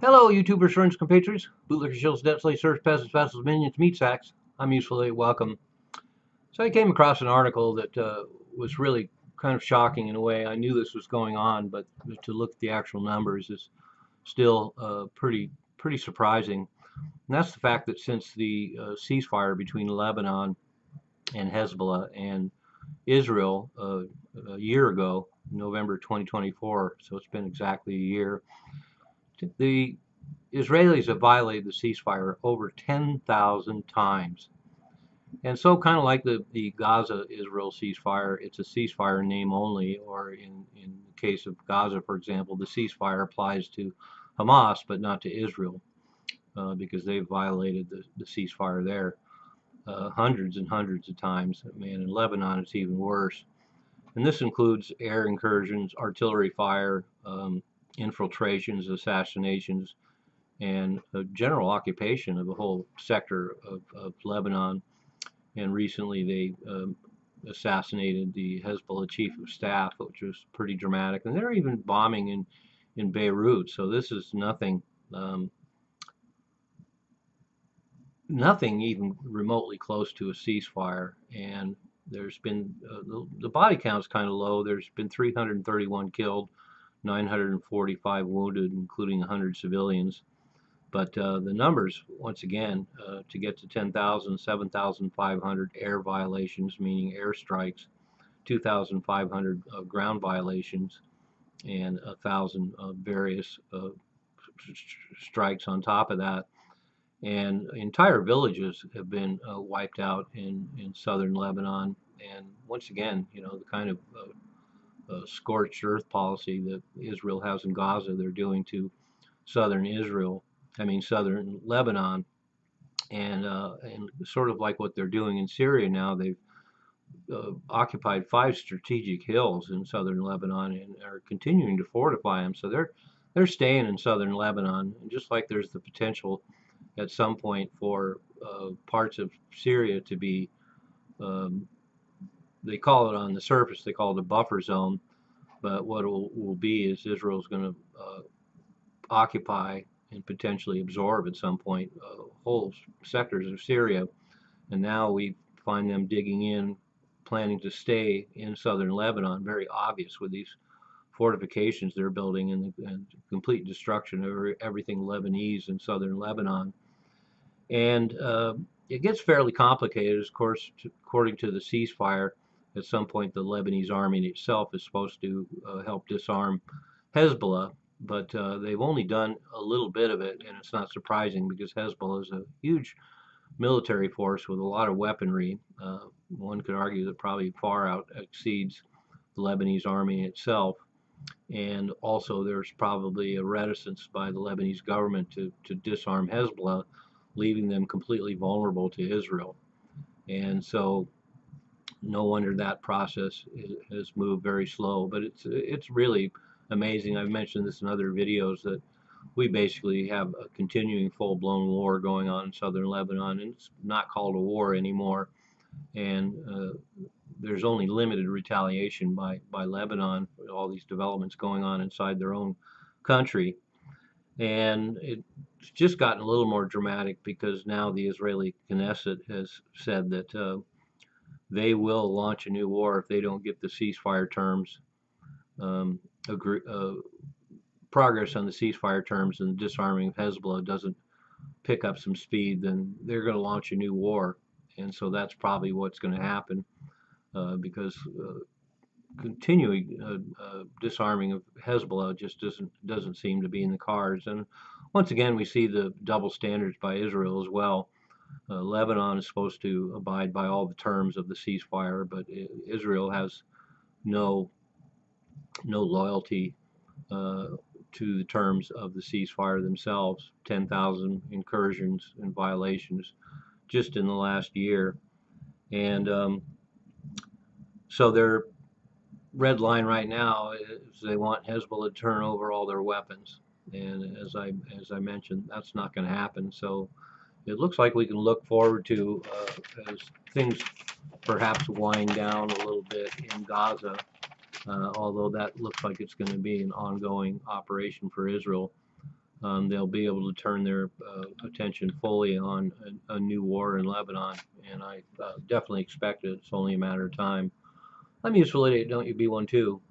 Hello, YouTubers, friends, compatriots, bootlickers, shills, debt slaves, serfs, peasants, vassals, minions, meat sacks. I'm usefully welcome. So I came across an article that was really kind of shocking in a way. I knew this was going on, but to look at the actual numbers is still pretty surprising. And that's the fact that since the ceasefire between Lebanon and Hezbollah and Israel a year ago, November 2024, so it's been exactly a year, the Israelis have violated the ceasefire over 10,000 times. And so, kind of like the Gaza Israel ceasefire, it's a ceasefire in name only, or in the case of Gaza, for example, the ceasefire applies to Hamas but not to Israel because they've violated the ceasefire there hundreds and hundreds of times. Man, in Lebanon, it's even worse. And this includes air incursions, artillery fire, infiltrations, assassinations, and a general occupation of the whole sector of Lebanon. And recently they assassinated the Hezbollah chief of staff, which was pretty dramatic. And they're even bombing in Beirut. So this is nothing even remotely close to a ceasefire. And there's been the body count's kind of low. There's been 331 killed, 945 wounded, including 100 civilians. But the numbers, once again, to get to 10,000, 7,500 air violations, meaning airstrikes, 2,500 ground violations, and 1,000 various strikes on top of that. And entire villages have been wiped out in southern Lebanon. And once again, the kind of scorched earth policy that Israel has in Gaza, they're doing to southern southern Lebanon, and sort of like what they're doing in Syria now. They've occupied 5 strategic hills in southern Lebanon and are continuing to fortify them. So they're staying in southern Lebanon, and just like there's the potential at some point for parts of Syria to be, they call it on the surface, they call it a buffer zone, but what it will be is Israel's going to occupy and potentially absorb at some point whole sectors of Syria. And now we find them digging in, planning to stay in southern Lebanon. Very obvious with these fortifications they're building and complete destruction of everything Lebanese in southern Lebanon. And it gets fairly complicated, of course, according to the ceasefire. At some point, the Lebanese army itself is supposed to help disarm Hezbollah, but they've only done a little bit of it, and it's not surprising because Hezbollah is a huge military force with a lot of weaponry. One could argue that probably far out exceeds the Lebanese army itself. And also there's probably a reticence by the Lebanese government to disarm Hezbollah, leaving them completely vulnerable to Israel. And so no wonder that process has moved very slow, but it's really amazing. I've mentioned this in other videos that we basically have a continuing full-blown war going on in southern Lebanon, and it's not called a war anymore. And there's only limited retaliation by Lebanon for all these developments going on inside their own country. And it's just gotten a little more dramatic because now the Israeli Knesset has said that they will launch a new war if they don't get the ceasefire terms, progress on the ceasefire terms and the disarming of Hezbollah doesn't pick up some speed, then they're going to launch a new war. And so that's probably what's going to happen because continuing disarming of Hezbollah just doesn't seem to be in the cards. And once again, we see the double standards by Israel as well. Lebanon is supposed to abide by all the terms of the ceasefire, but Israel has no loyalty to the terms of the ceasefire themselves. 10,000 incursions and violations just in the last year. And so their red line right now is they want Hezbollah to turn over all their weapons. And as I mentioned, that's not going to happen. So it looks like we can look forward to, as things perhaps wind down a little bit in Gaza, although that looks like it's going to be an ongoing operation for Israel. they'll be able to turn their attention fully on a new war in Lebanon. And I definitely expect it. It's only a matter of time. I'm useful idiot, don't you be one too?